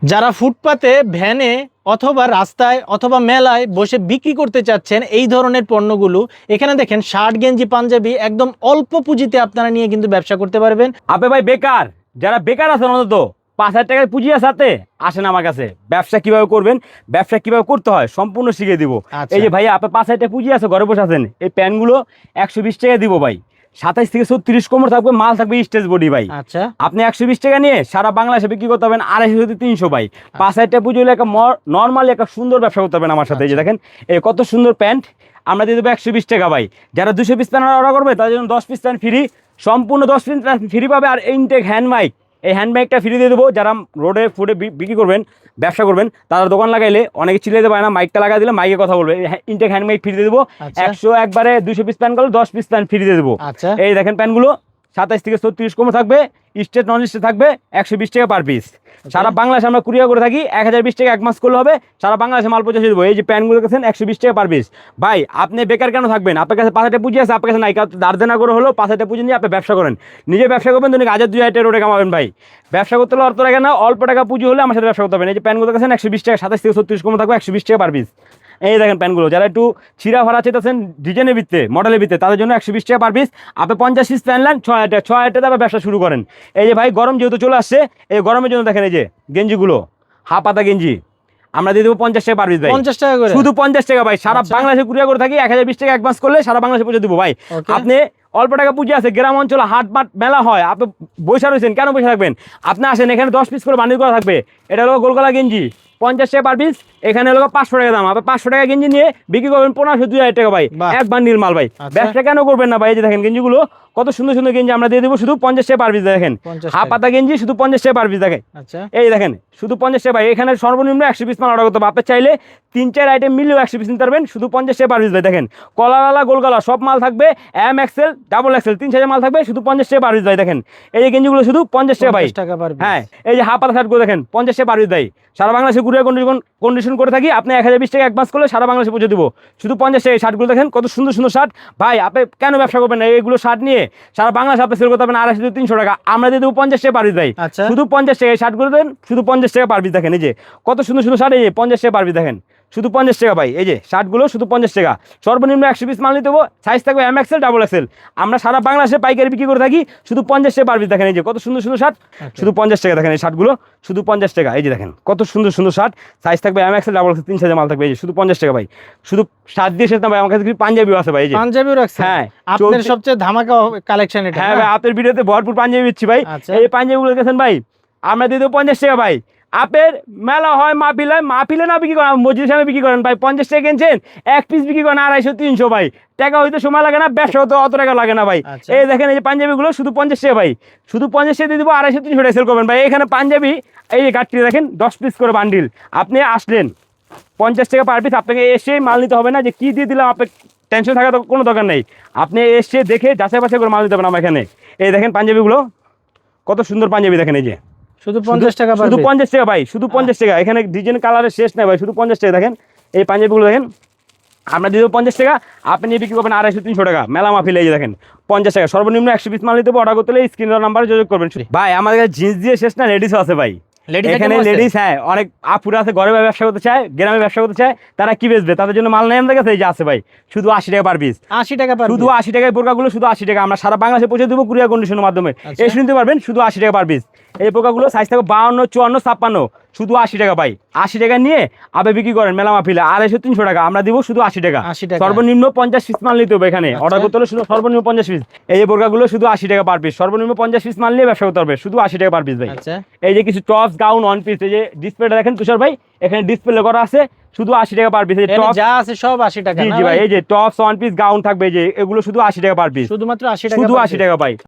যারা ফুটপাতে ভ্যানে অথবা রাস্তায় অথবা মেলায় বসে বিক্রি করতে চাচ্ছেন এই ধরনের পণ্যগুলো, এখানে দেখেন শার্ট গেঞ্জি পাঞ্জাবি একদম অল্প পুঁজিতে আপনারা নিয়ে কিন্তু ব্যবসা করতে পারবেন। আপনি ভাই বেকার, যারা বেকার আছেন অন্তত 5,000 টাকার পুঁজি আছে হাতে, আসেন আমার কাছে। ব্যবসা কিভাবে করবেন, ব্যবসা কিভাবে করতে হয় সম্পূর্ণ শিখিয়ে দিব। এই যে ভাই আপনার 5,000 টাকা পুঁজি আছে, ঘরে বসে আছেন, এই প্যান্টগুলো 120 টাকা দিব ভাই। 27 থেকে 36 কোমর থাকবে, মাল থাকবে স্টেজ বডি ভাই। আচ্ছা, আপনি 120 টাকা নিয়ে সারা বাংলাদেশে বিক্রি করতে পারবেন 250 থেকে 300 ভাই। 5,000 টাকা পুঁজি হলে একটা নর্মালি একটা সুন্দর ব্যবসা করতে পারবেন আমার সাথে। এই যে দেখেন এই কত সুন্দর প্যান্ট, আমরা দিয়ে দেবো 120 টাকা ভাই। যারা 200 পিস প্যান্ট অর্ডার করবে তাদের জন্য 10 পিস প্যান্ট ফ্রি, সম্পূর্ণ 10 পিস প্যান্ট ফ্রি পাবে। আর ইনটেক হ্যান্ড মাইক, এই হ্যান্ড মাইকটা ফ্রি দিয়ে দেবো। যারা রোডে ফুডে বিক্রি করবেন, ব্যবসা করবেন, তারা দোকান লাগাইলে অনেকে চিল্লাতে পারে না, মাইকটা লাগাই দিলে মাইকে কথা বলবে। ইনটেক হ্যান্ড মাইক ফ্রি দিয়ে দেবো। 100 একবারে 200 পিস প্যান্ট করলে 10 পিস প্যান্ট ফ্রি দিয়ে দেবো। এই দেখেন প্যান্টগুলো 27 থেকে 36 কোমর থাকবে, স্টেট নন স্টেট থাকবে, 120 টাকা পার পিস। সারা বাংলাদেশে আমরা কুরিয়ার করে থাকি, 1020 টাকা এক মাস করলে হবে, সারা বাংলাদেশে মাল পৌঁছে দেবো। এই যে প্যান্টগুলো দেখছেন 120 টাকা পার পিস। ভাই আপনি বেকার কেন থাকবেন? আপনার কাছে 5,000 টাকা পুঁজি আছে, আপনার কাছে নাই, দাঁড় দেনা করে হলো 5,000 টাকা পুঁজি নিয়ে আপনি ব্যবসা করেন। নিজে ব্যবসা করবেন, তুমি 1,000-2,000 টাকা রোডে কামাবেন ভাই। ব্যবসা করতে হলে অর্থ লাগে না, অল্প টাকা পুঁজি হলে আমার সাথে ব্যবসা করতে হবে। এই যে প্যান্টগুলো দেখছেন 120 টাকা, 27 থেকে 36 কোমর থাকবে, 120 টাকা পার পিস। এই দেখেন প্যান্টগুলো, যারা একটু ছিঁড়া ফাড়া চেতেছেন ডিজাইনের ভিত্তিতে, মডেলের ভিত্তিতে, তাদের জন্য 120 টাকা পার পিস। আপনি 50 পিস প্যান্ট নেন 6,000 টাকা, 6,000 টাকা ব্যবসা শুরু করেন। এই যে ভাই গরম যেহেতু চলে আসছে, এই গরমের জন্য দেখেন এই যে গেঞ্জিগুলো, হাফ পাতা গেঞ্জি আমরা দিয়ে দেবো 50 টাকা পার পিস ভাই। 50 টাকা করে, শুধু 50 টাকা ভাই। সারা বাংলাদেশে কুরিয়ার করে থাকি, 1,020 টাকা অ্যাডভান্স করলে সারা বাংলাদেশে পৌঁছে দেবো ভাই। আপনি অল্প টাকা পুঁজি আছে, গ্রাম অঞ্চলে হাট মাট মেলা হয়, আপনি বসে রয়েছেন, কেন বসে থাকবেন? আপনি আসেন, এখানে 10 পিস করে বান্ডিল করা থাকবে। এটা হলো গোলগলা গেঞ্জি 50 টাকা পার পিস, এখানে হলো 500 টাকা দাম। আপনি 500 টাকা গেঞ্জি নিয়ে বিক্রি করবেন 1500-2,000 টাকা ভাই, এক বান্ডিল মাল ভাই। ব্যবসা কেন করবেন না ভাই? এই যে দেখেন গেঞ্জিগুলো কত সুন্দর সুন্দর গেঞ্জি আমরা দিয়ে দেবো শুধু 50 টাকা পার পিস। দেখেন হাফ পাতা গেঞ্জি শুধু 50 টাকা পার পিস। দেখেন এই দেখেন শুধু 50 টাকা ভাই। এখানে সর্বনিম্ন 100 পিস মাল অর্ডার করতে হবে। আপনি চাইলে 3-4 আইটেম মিললেও 100 পিস নিতে পারবেন শুধু 50 টাকা পার পিস ভাই। দেখেন কলারওয়ালা গোলগলা সব মাল থাকবে, এম এক্সেল ডাবল এক্সেল 3 সাইজের মাল থাকবে শুধু 50 টাকা পার পিস ভাই। দেখেন এই যে গেঞ্জিগুলো শুধু 50 টাকা ভাই। হ্যাঁ এই যে হাফ পাতা শার্টগুলো দেখেন 50 টাকা পার পিস ভাই। সারা বাংলাদেশে কুরিয়ার কন্ডিশন করে থাকি, আপনি 1,020 টাকা অ্যাডভান্স করলে সারা বাংলাদেশে পৌঁছে দেবো শুধু 50 টাকা। শার্টগুলো দেখেন কত সুন্দর সুন্দর শার্ট ভাই। আপনি কেন ব্যবসা করবেন না? এইগুলো শার্ট নিয়ে সারা বাংলাদেশে আপনি সেল করতে পারবেন 250-300 টাকা, আমরা দিয়ে দেবো 50 টাকা পার পিস ভাই। শুধু 50 টাকা। এই শার্টগুলো দেন শুধু 50 টাকা পার পিস। দেখেন এই যে কত সুন্দর সুন্দর শার্ট, এই যে 50 টাকা পার পিস। দেখেন শুধু 50 টাকা ভাই। এই যে শার্টগুলো শুধু 50 টাকা। সর্বনিম্ন 100 পিস মাল নিতে দেবো, সাইজ থাকবে এম এক্সেল ডাবল এক্সেল। আমরা সারা বাংলাদেশে পাইকারি বিক্রি করে থাকি শুধু 50 টাকা পার পিস। দেখেন এই যে কত সুন্দর সুন্দর শার্ট শুধু 50 টাকা। দেখেন এই শার্টগুলো শুধু 50 টাকা। এই যে দেখেন কত সুন্দর সুন্দর শার্ট, সাইজ থাকবে এম এক্সেল ডাবল এক্সেল 3 সাইজের মাল থাকবে। এই যে শুধু 50 টাকা ভাই। শুধু শার্ট দিয়ে শেষ না ভাই, আমার কাছে পাঞ্জাবিও আছে ভাই। এই যে পাঞ্জাবিও রাখছেন? হ্যাঁ, আপনাদের সবচেয়ে ধামাকা কালেকশন এটা। হ্যাঁ ভাই, আপনার ভিডিওতে ভরপুর পাঞ্জাবি দিচ্ছি ভাই। এই পাঞ্জাবিগুলো দেখেন ভাই, আমরা দিয়ে দেবো 50 টাকা ভাই। আপের মেলা হয়, মাহফিলে না বিক্রি করেন, মসজিদের সামনে বিক্রি করেন ভাই, 50 টাকা কিনছেন, এক পিস বিক্রি করেন 250-300 ভাই। টাকা হইতে সময় লাগে না, ব্যবসা হতে অত টাকা লাগে না ভাই। এই দেখেন এই যে পাঞ্জাবিগুলো শুধু 50 টাকা ভাই। শুধু 50 টাকা দিয়ে দেবো, 250-300 টাকা সেল করবেন ভাই। এখানে পাঞ্জাবি এই যে কাটটি দেখেন 10 পিস করে বান্ডিল। আপনি আসলেন 50 টাকা পার পিস, আপনাকে এসে মাল নিতে হবে না যে কি দিয়ে দিলাম, আপনার টেনশন থাকার কোনো দরকার নেই। আপনি এসে দেখে যাচাই বাছাই করে মাল নিতে পারেন আমার এখানে। এই দেখেন পাঞ্জাবিগুলো কত সুন্দর পাঞ্জাবি। দেখেন এই যে শুধু 50 টাকা, শুধু 50 টাকা ভাই, শুধু 50 টাকা। এখানে ডিজাইন কালারের শেষ নাই ভাই, শুধু 50 টাকা। দেখেন এই পাঞ্জাবিগুলো দেখেন আমরা দিয়ে দেবো 50 টাকা, আপনি নিয়ে বিক্রি করবেন 250-300 টাকা মেলা মাহফিলে। এই যে দেখেন 50 টাকা। সর্বনিম্ন 100 পিস মাল নিতে অর্ডার করতে হলে স্ক্রিনের নাম্বারে যোগাযোগ করবেন ভাই। আমাদের কাছে জিন্স দিয়ে শেষ না, লেডিসও আছে ভাই। এখানে লেডিস, হ্যাঁ অনেক আপুরা আছে, ঘরে ব্যবসা করতে চায়, গ্রামে ব্যবসা করতে চায়, তারা কি বেচবে, তাদের জন্য মাল নেই আমাদের কাছে। এই যে আছে ভাই শুধু 80 টাকা পার পিস। 80 টাকা শুধু 80 টাকায় বোরকাগুলো শুধু 80 টাকা। আমরা সারা বাংলাদেশে পৌঁছে দেবো কুরিয়ার কন্ডিশনের মাধ্যমে। এসে নিতে পারবেন শুধু 80 টাকা পার পিস। এই বোরকাগুলো সাইজ থাকবে 52, 54, 56 শুধু 80 টাকা ভাই। 80 টাকা নিয়ে আপনি বিক্রি করেন মেলা মাহফিলে 250-300 টাকা, আমরা দিব শুধু 80 টাকা। সর্বনিম্ন 50 পিস মাল নিতে হবে এখানে অর্ডার করতে হলে শুধু সর্বনিম্ন 50 পিস। এই যে বোরকাগুলো শুধু 80 টাকা পার পিস। সর্বনিম্ন 50 পিস মাল নিয়ে ব্যবসা করতে হবে শুধু 80 টাকা পার পিস ভাই। এই যে কিছু টপস গাউন ওয়ান পিস, এই যে ডিসপ্লেটা দেখেন তুষার ভাই, এখানে ডিসপ্লে করা আছে শুধু 80 টাকা পার পিস। যা আছে সব 80 টাকা। জি ভাই, এই যে টপস ওয়ান পিস গাউন থাকবে, এই যে এগুলো শুধু 80 টাকা পার পিস, শুধুমাত্র 80 টাকা, শুধু 80 টাকা ভাই।